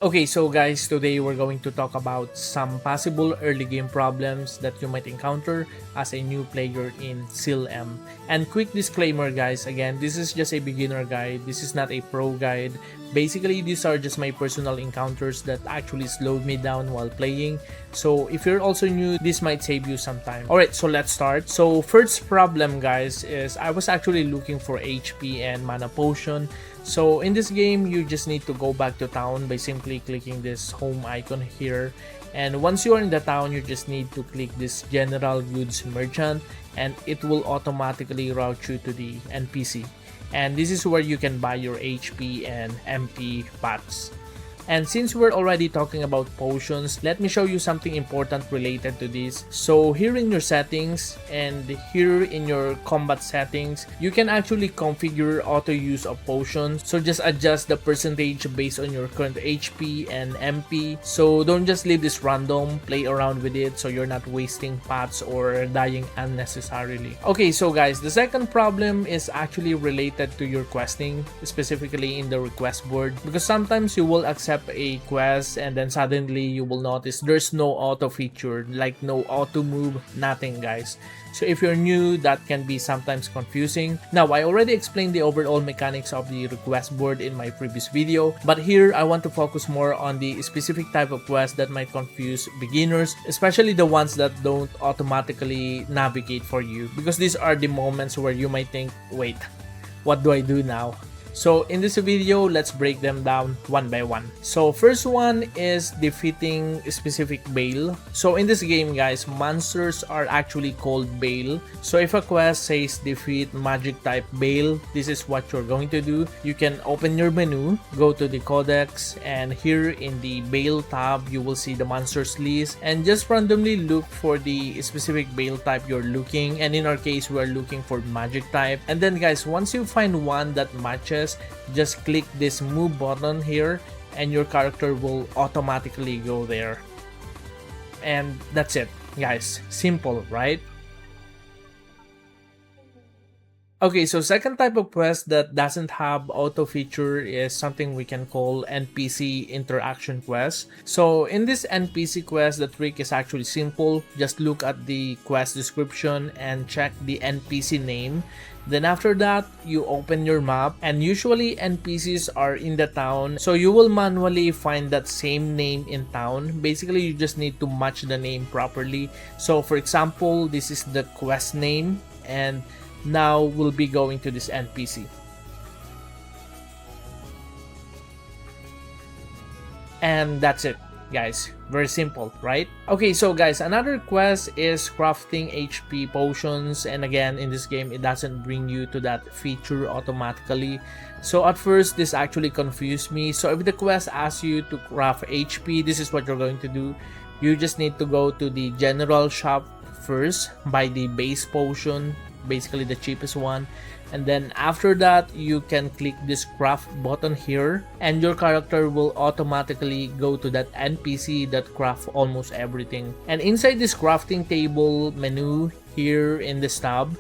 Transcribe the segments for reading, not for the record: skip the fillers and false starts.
Okay, so guys, today we're going to talk about some possible early game problems that you might encounter as a new player in SIL-M. And quick disclaimer guys, again, this is just a beginner guide, this is not a pro guide. Basically, these are just my personal encounters that actually slowed me down while playing. So if you're also new, this might save you some time. Alright, so let's start. So first problem guys is I was actually looking for HP and mana potion. So in this game, you just need to go back to town by simply clicking this home icon here. And once you are in the town, you just need to click this general goods merchant and it will automatically route you to the NPC. And this is where you can buy your HP and MP pots. And since we're already talking about potions, let me show you something important related to this. So here in your settings and here in your combat settings, you can actually configure auto use of potions. So just adjust the percentage based on your current HP and MP. So don't just leave this random, play around with it so you're not wasting pots or dying unnecessarily. Okay, so guys, the second problem is actually related to your questing, specifically in the request board, because sometimes you will accept a quest and then suddenly you will notice there's no auto feature, like no auto move, nothing guys. So if you're new, that can be sometimes confusing. Now, I already explained the overall mechanics of the request board in my previous video, but here I want to focus more on the specific type of quest that might confuse beginners, especially the ones that don't automatically navigate for you, because these are the moments where you might think, wait, what do I do now? So in this video, let's break them down one by one. So first one is defeating specific Bale. So in this game guys, monsters are actually called Bale. So if a quest says defeat magic type Bale, this is what you're going to do. You can open your menu, go to the codex, and here in the Bale tab, you will see the monsters list and just randomly look for the specific Bale type you're looking. And in our case, we're looking for magic type. And then guys, once you find one that matches, just click this move button here and your character will automatically go there. And that's it guys, simple, right? Okay, so second type of quest that doesn't have auto feature is something we can call NPC interaction quest. So in this NPC quest, the trick is actually simple. Just look at the quest description and check the NPC name. Then after that, you open your map and usually NPCs are in the town. So you will manually find that same name in town. Basically, you just need to match the name properly. So for example, this is the quest name and now we'll be going to this NPC. And that's it guys, very simple, right? Okay, so guys, another quest is crafting HP potions, and again in this game it doesn't bring you to that feature automatically. So at first this actually confused me. So if the quest asks you to craft HP, this is what you're going to do. You just need to go to the general shop first, buy the base potion, basically the cheapest one, and then after that you can click this craft button here and your character will automatically go to that NPC that craft almost everything. And inside this crafting table menu here in this tab,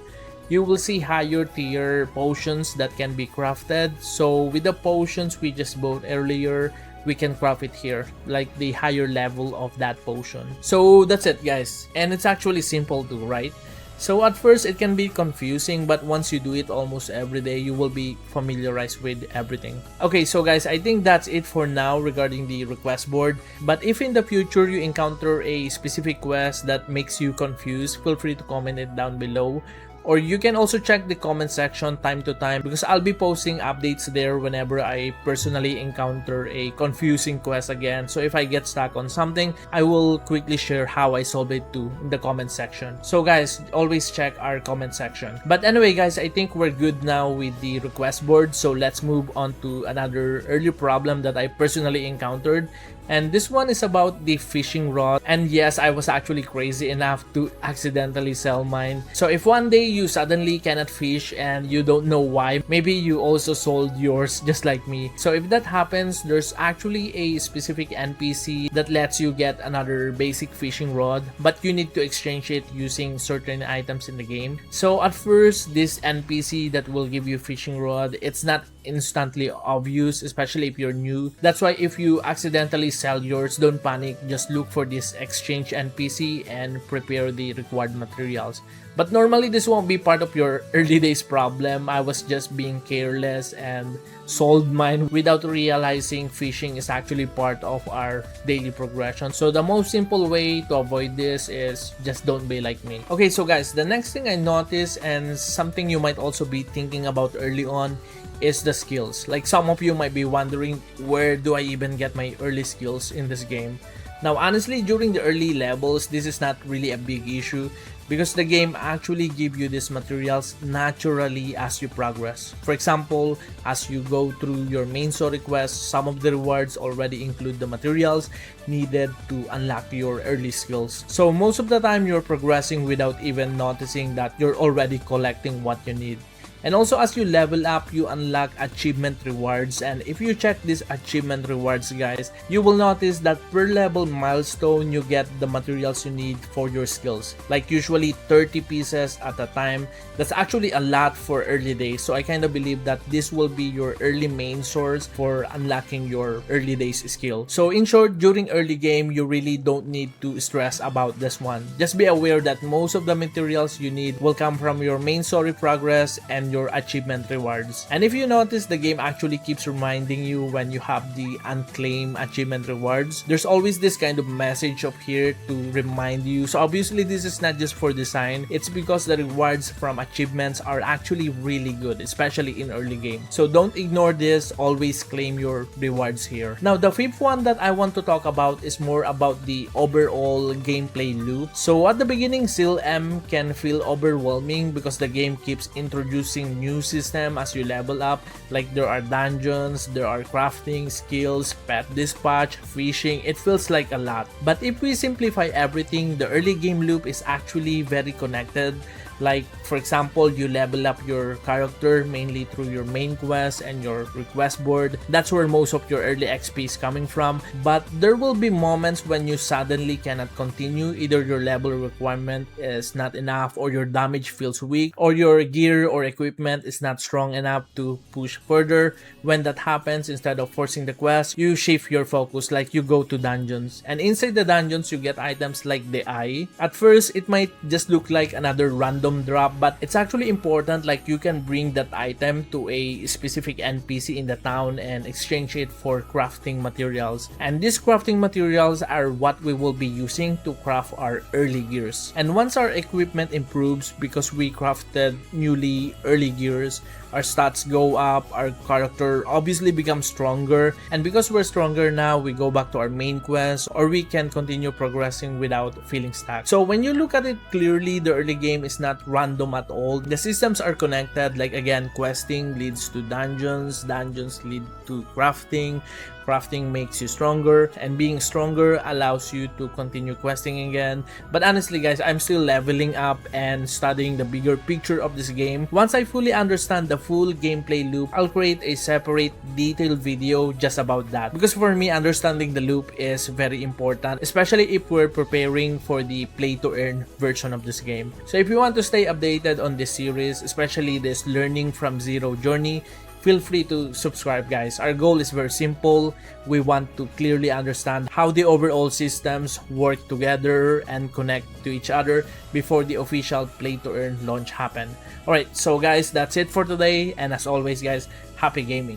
you will see higher tier potions that can be crafted. So with the potions we just bought earlier, we can craft it here, like the higher level of that potion. So that's it guys, and it's actually simple too, right? So at first it can be confusing, but once you do it almost every day, you will be familiarized with everything. Okay, so guys, I think that's it for now regarding the request board. But if in the future you encounter a specific quest that makes you confused, feel free to comment it down below. Or you can also check the comment section time to time because I'll be posting updates there whenever I personally encounter a confusing quest again. So if I get stuck on something, I will quickly share how I solve it too in the comment section. So guys, always check our comment section. But anyway guys, I think we're good now with the request board. So let's move on to another early problem that I personally encountered. And this one is about the fishing rod. And yes, I was actually crazy enough to accidentally sell mine. So if one day you suddenly cannot fish and you don't know why, maybe you also sold yours just like me. So if that happens, there's actually a specific NPC that lets you get another basic fishing rod, but you need to exchange it using certain items in the game. So at first, this NPC that will give you fishing rod, it's not instantly obvious, especially if you're new. That's why if you accidentally sell yours, don't panic, just look for this exchange NPC and prepare the required materials. But normally this won't be part of your early days problem. I was just being careless and sold mine without realizing fishing is actually part of our daily progression. So the most simple way to avoid this is just don't be like me. Okay, so guys, the next thing I noticed, and something you might also be thinking about early on, is the skills. Like some of you might be wondering, where do I even get my early skills in this game? Now honestly, during the early levels, this is not really a big issue because the game actually give you these materials naturally as you progress. For example, as you go through your main story quest, some of the rewards already include the materials needed to unlock your early skills. So most of the time you're progressing without even noticing that you're already collecting what you need. And also as you level up, you unlock achievement rewards, and if you check these achievement rewards guys, you will notice that per level milestone you get the materials you need for your skills, like usually 30 pieces at a time. That's actually a lot for early days, so I kind of believe that this will be your early main source for unlocking your early days skill. So in short, during early game you really don't need to stress about this one. Just be aware that most of the materials you need will come from your main story progress and your achievement rewards. And if you notice, the game actually keeps reminding you when you have the unclaimed achievement rewards. There's always this kind of message up here to remind you. So obviously this is not just for design, it's because the rewards from achievements are actually really good, especially in early game. So don't ignore this, always claim your rewards here. Now the fifth one that I want to talk about is more about the overall gameplay loop. So at the beginning, Xiendong can feel overwhelming because the game keeps introducing new system as you level up. Like there are dungeons, there are crafting, skills, pet dispatch, fishing. It feels like a lot. But if we simplify everything, the early game loop is actually very connected. Like for example, you level up your character mainly through your main quest and your request board. That's where most of your early XP is coming from. But there will be moments when you suddenly cannot continue. Either your level requirement is not enough, or your damage feels weak, or your gear or equipment is not strong enough to push further. When that happens, instead of forcing the quest, you shift your focus, like you go to dungeons. And inside the dungeons, you get items like the eye. At first, it might just look like another random drop, but it's actually important. Like you can bring that item to a specific NPC in the town and exchange it for crafting materials, and these crafting materials are what we will be using to craft our early gears. And once our equipment improves because we crafted newly early gears, our stats go up, our character obviously becomes stronger, and because we're stronger now, we go back to our main quest, or we can continue progressing without feeling stuck. So when you look at it clearly, the early game is not random at all. The systems are connected. Like again, questing leads to dungeons, dungeons lead to crafting, crafting makes you stronger, and being stronger allows you to continue questing again. But honestly guys, I'm still leveling up and studying the bigger picture of this game. Once I fully understand the full gameplay loop, I'll create a separate detailed video just about that, because for me, understanding the loop is very important, especially if we're preparing for the play to earn version of this game. So if you want to stay updated on this series, especially this learning from zero journey, feel free to subscribe guys. Our goal is very simple. We want to clearly understand how the overall systems work together and connect to each other before the official play to earn launch happen. Alright, so guys, that's it for today, and as always guys, happy gaming.